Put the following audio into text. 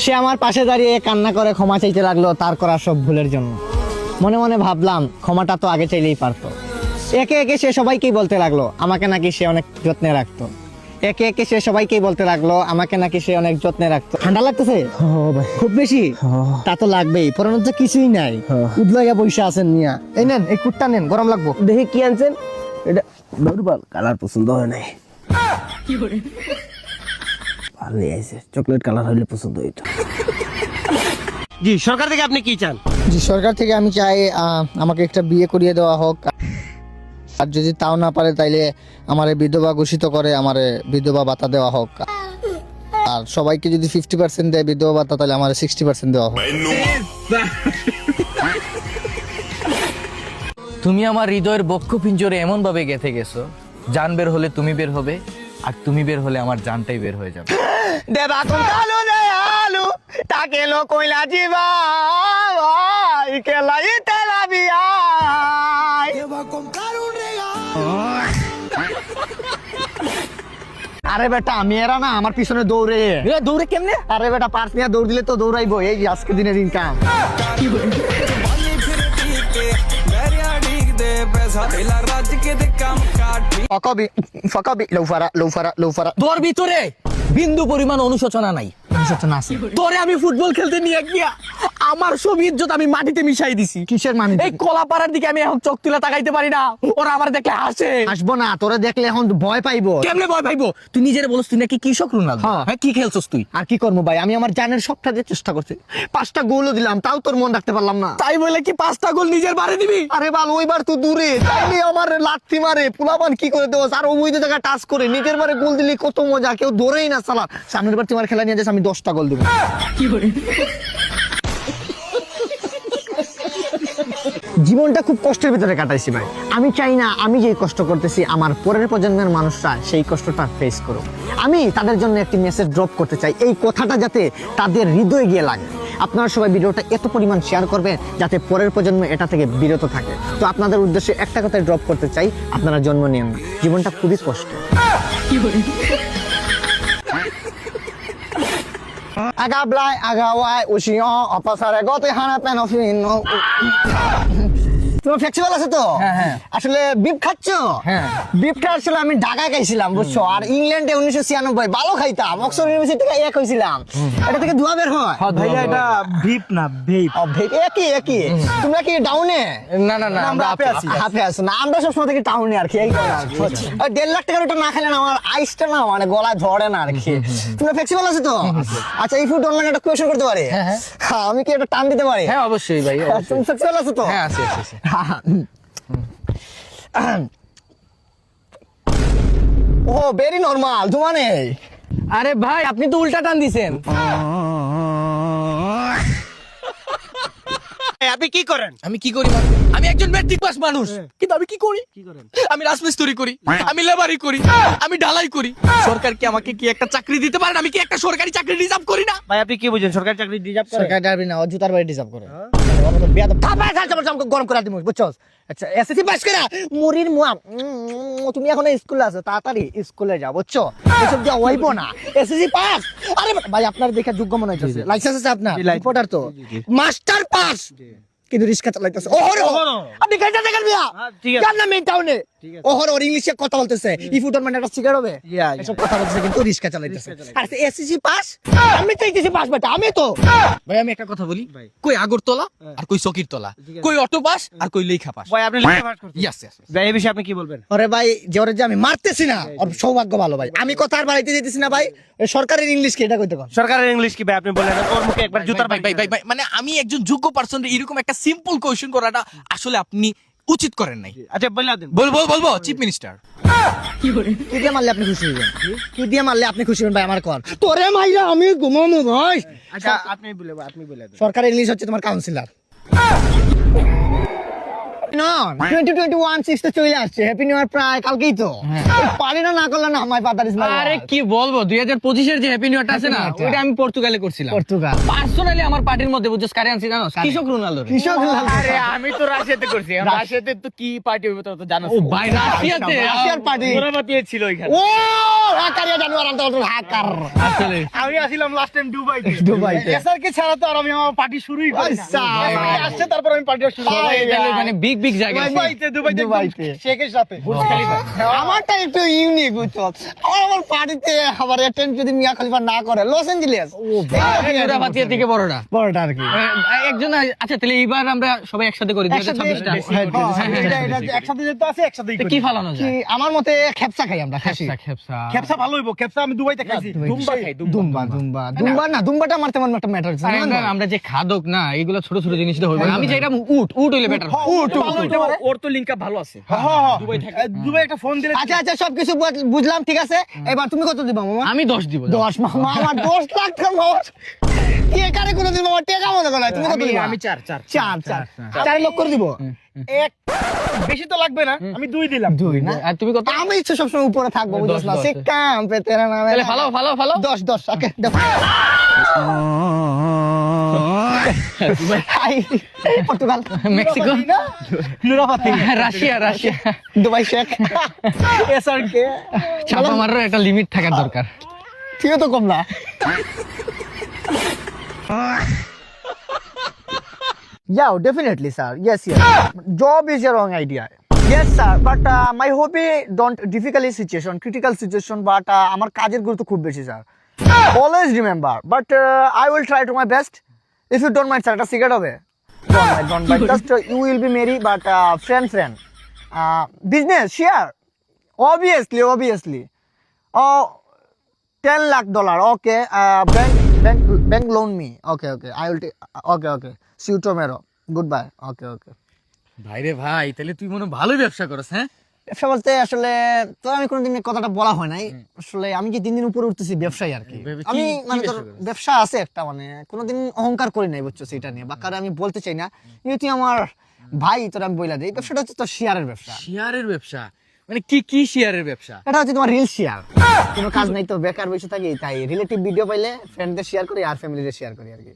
সে আমার পাশে দাঁড়িয়ে কান্না করে ক্ষমা চাইতে লাগলো তার করা সব ভুলের জন্য। মনে মনে ভাবলাম ক্ষমাটা তো আগে চাইলেই পারতো। একে একে সে সবাইকেই বলতে লাগলো আমাকে নাকি সে অনেক যত্নে রাখতো। একে একে সে সবাইকেই বলতে লাগলো আমাকে নাকি সে অনেক যত্নে রাখতো। ঠান্ডা লাগতেছে খুব বেশি? তা তো লাগবেই, পরানোর তো কিছুই নাই। উদলাইয়া বসে আছেন মিয়া। এই নেন, এই কুটটা নেন, গরম লাগবো। দেখি কি আনছেন? এটা নরমাল কালার পছন্দ হয় নাই। ভালো আছে, চকলেট কালার হলে পছন্দ হইতো। জি, সরকার থেকে আপনি কি চান? জি, সরকার থেকে আমি চাই আমাকে একটা বিয়ে করিয়ে দেওয়া হোক, আর যদি তাও না পারে তাইলে আমারে বিধবা ঘোষিত করে আমারে বিধবা ভাতা দেওয়া হোক। আর সবাইকে যদি 50% দেয় বিধবা ভাতা, তাহলে আমার 60% দেওয়া হোক। তুমি আমার হৃদয়ের বক্ষ পিঞ্জরে এমন ভাবে গেঁথে গেছো, জান বের হলে তুমি বের হবে, আর তুমি বের হলে আমার জানটাই বের হয়ে যাবে। দেবা কোন কালু দেয়ালু তাকে লো কইলা জিবা ইকেলাই তেলাবিয়া দেবা কোন কালু আরে বেটা মেয়েরা না আমার পিছনে দৌড়ে। দৌড়ে কেমনে? আরে বেটা পার্স নিয়ে দৌড় দিলে তো দৌড়াইবো। এই যে আজকে দিনের ইনকাম। তোর ভিতরে বিন্দু পরিমাণ অনুশোচনা নাই। তোরে আমি ফুটবল খেলতে নিয়ে গিয়া আমার সব ইজ্জত আমি মাটিতে মিশাই দিছি। কিসের মানে? এই কলাপাড়ার দিকে আমি এখন চোখ তুলে তাকাইতে পারি না, ওরা আমার দেখলে হাসে। আসবো না, তোরে দেখলে এখন ভয় পাইবো। কেমনে ভয় পাইবো? তুই নিজের বলছ তুই নাকি কৃষক রোনালদো। হ্যাঁ, কি খেলছস তুই? আর কি করবো ভাই, আমি আমার জানের সবটা দিয়ে চেষ্টা করছি। 5টা গোলও দিলাম, তাও তোর মন রাখতে পারলাম না। তাই বলে কি 5টা গোল নিজের বাড়ি দিবি? আরে বাল, ওইবার তুই দূরে তাইলে আমার লাথি মারে পুলাবান কি করে দেবো। আর ওই জায়গা টাচ করে নিজের বারে গোল দিলি কত মজা, কেউ ধরেই না সালা। সামনের বার তোমার খেলা নিয়ে যাস, আমি 10টা গোল দিব। জীবনটা খুব কষ্টের ভিতরে কাটাইছি ভাই। আমি চাই না আমি যে কষ্ট করতেছি আমার পরের প্রজন্মের মানুষরা সেই কষ্টটা ফেস করুক। আমি তাদের জন্য একটি মেসেজ ড্রপ করতে চাই, এই কথাটা যাতে তাদের হৃদয়ে গিয়ে লাগে। আপনারা সবাই ভিডিওটা এত পরিমাণ শেয়ার করবেন যাতে পরের প্রজন্ম এটা থেকে বিরত থাকে। তো আপনাদের উদ্দেশ্যে একটা কথাই ড্রপ করতে চাই, আপনারা জন্ম নিয়েন না, জীবনটা খুবই কষ্ট। Agably, agawai, usiyo, opasare gote hana penofino. তোমার ফ্লেক্সিবল আছে তো? হ্যাঁ। আসলে বিফ খাচ্ছ? হ্যাঁ। বিফটা আসলে আমি ঢাকায় খাইছিলাম বুঝছো, আর ইংল্যান্ডে 1996 ভালো খাইতাম, অক্সফোর্ড ইউনিভার্সিটি থেকে এক হইছিলাম। এটা থেকে ধোয়া বের হয় ভাইয়া, এটা ভিপ না ভেপ। ভেপ একই। তোমরা কি ডাউনে? না আমরা আপে আছি। আপে আছি না, আমরা সবসময় থেকে টাউনে আর কি। এই আর কি 1.5 লাখ টাকার ওটা না খেলে না আমার আইসটা না মানে গলায় ধরে না আর কি। তোমরা ফ্লেক্সিবল আছে তো? আচ্ছা, এই ফুড অনলাইনে একটা কোয়েশ্চন করতে পারি? হ্যাঁ, আমি কি একটা টান দিতে পারি? হ্যাঁ অবশ্যই ভাই। তুমি ফ্লেক্সিবল আছে তো? হ্যাঁ আছি। ও ভেরি নরমাল, তোমার নেই। আরে ভাই আপনি তো উল্টা টান দিছেন। আপনি কি করেন? আমি কি করি মানে? আমি একজন ম্যাট্রিক পাস মানুষ, কিন্তু আমি কি করি? আমি রাজমিস্ত্রি করি, আমি লেবারি করি, আমি ঢালাই করি। সরকার কি আমাকে কি একটা চাকরি দিতে পারেন? আমি কি একটা সরকারি চাকরি রিজার্ভ করি না? ভাই আপনি কি বুঝেন সরকারি চাকরি ডিজার্ভ করে? সরকার ডারবি না, ও জুতার বাড়ি ডিজার্ভ করে। গরম করে দিমু বুঝছস? আচ্ছা, এসএসসি পাস করা মুরির মুয়া। তুমি এখন স্কুলে আছো, তাড়াতাড়ি স্কুলে যাও বুঝছো, এসব দিয়ে হইবো না। এসএসসি পাস, আরে ভাই আপনার দেখে যোগ্য মনে হইতেছে। লাইসেন্স আছে আপনার? রিপোর্টার তো মাস্টার পাস, কিন্তু রিস্কা চালাইতেছে। আপনি কাইটা দেখেন মিয়া, জান না মেইন টাউনে ওর ইংলিশে কথা বলতেছে। ইফুটন মানে একটা সিগারেট হবে, এসব কথা বলতেছে কিন্তু রিস্কা চালাইতেছে। আর এসএসসি পাস, আমি চাইতেছি পাস বেটা, আমি তো। ভাই আমি একটা কথা বলি, কই আগরতলা আর কই সকিরতলা, কই অটো পাস আর কই লেখা পাস। ভাই আপনি লেখা পাস করছেন? ইয়েস। ভাই এই বিষয়ে আপনি কি বলবেন? আরে ভাই, যে ওরে যে আমি মারতেছি না, ওর সৌভাগ্য ভালো ভাই। আমি কথা আর বাড়াইতে যেতেছি না ভাই। সরকারের ইংলিশ কি এটা কইতে কোন? সরকারের ইংলিশ কি ভাই আপনি বলেন? ওর মুখে একবার জুতার ভাই মানে আমি একজন যোগ্য পারসন, এরকম একটা সিম্পল কোয়েশ্চেন করাটা আসলে আপনি উচিত করেন নাই। আচ্ছা বলে দেন। বলবো চিফ মিনিস্টার। কি দিয়ে মারলে আপনি খুশি হবেন? কি দিয়ে মারলে আপনি খুশি হবেন ভাই? আমার কর তোরে মাইরা আমি ঘুমামু ভাই। আচ্ছা আপনি বলে দেন। সরকারের ইংলিশ হচ্ছে তোমার কাউন্সিলর। না 2021 6 তো চলে আসছে, হ্যাপি নিউ ইয়ার প্রায় কালকেই তো। পারি না করলে না মাই ফাদার ইজ মাই। আরে কি বলবো, 2025 এর যে হ্যাপি নিউ ইয়ারটা আছে না, Happy New Year-টা। ওইটা আমি পর্তুগালে করছিলাম। পর্তুগাল। পার্সোনালি আমার পার্টির মধ্যে বুঝছস কারে আনছি জানো? কৃষক রোনালদো। কৃষক আরে আমি তো রাশিয়াতে করছি, রাশিয়াতে তো কি পার্টি হবে তো জানো? ও ভাই, রাশিয়াতে রাশিয়ার পার্টি। গোরাবাতি ছিল ওইখানে। ও হ্যাকারিয়া জানুয়ার আনতে হ্যাকার। আসলে আমি আসিলাম লাস্ট টাইম দুবাইতে। দুবাইতে। এসআরকে ছাড়া তো আর আমি আমার পার্টি শুরুই করি না। আচ্ছা। SRK আসছে তারপর আমি পার্টিটা শুরু করি। সবাই গেলে মানে বিগ বিগ জায়গায়। দুবাইতে দুবাইতে। শেখের সাথে বুর্জ খলিফা। আমারটা একটু ইউনিক বুঝছো, আমার পার্টিতে আবার অ্যাটেন্ড যদি মিয়া খলিফা না করে লস এঞ্জেলিস গোরাবাতিয়া থেকে বড়টা। বড়টা আর কি। একজন আচ্ছা, তাহলে এইবার আমরা সবাই একসাথে করি 2026টা। একসাথে যেতে আছে, একসাথেই তো করি। কি ফালানো কি যায়? আমার মতে খেপসা খাই আমরা, খাসি। খেপসা। খেপসা ভালো হইব, খেপসা আমি দুবাইতে খাইছি। দুম্বা খাই, দুম্বা না, দুম্বাটা আমার তেমন একটা ম্যাটার আরে আমরা যে খাদক না, এগুলো ছোট ছোট জিনিস তো হইবে। আমি চাইলাম উট হইলে বেটার। ওর তো লিংক ভালো আছে। দুবাই থাকে। দুবাই একটা ফোন দিলে আচ্ছা সবকিছু বুঝলাম, ঠিক আছে। এবার তুমি কত দিবা মামা? আমি 10 দিব। 10 মামা, আমার 10 লাখ টাকা মামা। একারে কোনো দিন মামা টাকা মনে করে তুমি কত দিবা? আমি 4 4 লক্ষ করে দিব। এক বেশি তো লাগবে না, আমি 2 দিলাম। 2 না, আর তুমি কত? আমি ইচ্ছে সবসময় উপরে থাকবো, বুঝছ না? 10 সে কাম পে তেরা নামে। তাহলে ফালাও। 10 ওকে দেখো। হাই পর্তুগাল, মেক্সিকো, নুরাপাতি, রাশিয়া। দুবাই শেখ, এসআরকে। চাপা মারার একটা লিমিট থাকার দরকার। ঠিক তো কম না। Yeah, definitely, sir. Yes. Job is a wrong idea. Yes, sir. But my hobby don't difficult situation, critical situation. But আমার কাজের গুরুত্ব খুব বেশি, sir. Always remember. But I will try to my best. If you don't mind, sir, একটা cigarette হবে? Don't mind. Just you will be merry, but friend. Business, share. Obviously. $10 lakh. Okay. Bank loan me. Okay. I will take. Okay. See you tomorrow. Goodbye. Okay. ভাই রে ভাই, তাহলে তুই মনে হয় ভালোই ব্যবসা করছ। হ্যাঁ, ব্যবসা বলতে আসলে তো আমি কোনোদিন এই কথাটা বলা হয় নাই। আসলে আমি কি দিন উপরে উঠতেছি ব্যবসায়ী আর কি। কি- আমি কি মানে ব্যবসা তোর করিস? ব্যবসা আছে একটা, মানে কোনোদিন অহংকার করি নাই, বুঝছো সেটা নিয়ে। বা কারণ আমি বলতে চাই না, তুই আমার ভাই, তোর আমি বইলা দিই। ব্যবসাটা হচ্ছে তোর শেয়ারের ব্যবসা। শেয়ারের ব্যবসা মানে কি শেয়ারের ব্যবসা? এটা হচ্ছে তোমার রিল শেয়ার। কোনো কাজ নাই তো, বেকার বসে থাকি, তাই রিলেটিভ ভিডিও পাইলে ফ্রেন্ডদের শেয়ার করি আর ফ্যামিলিদের শেয়ার করি আর কি।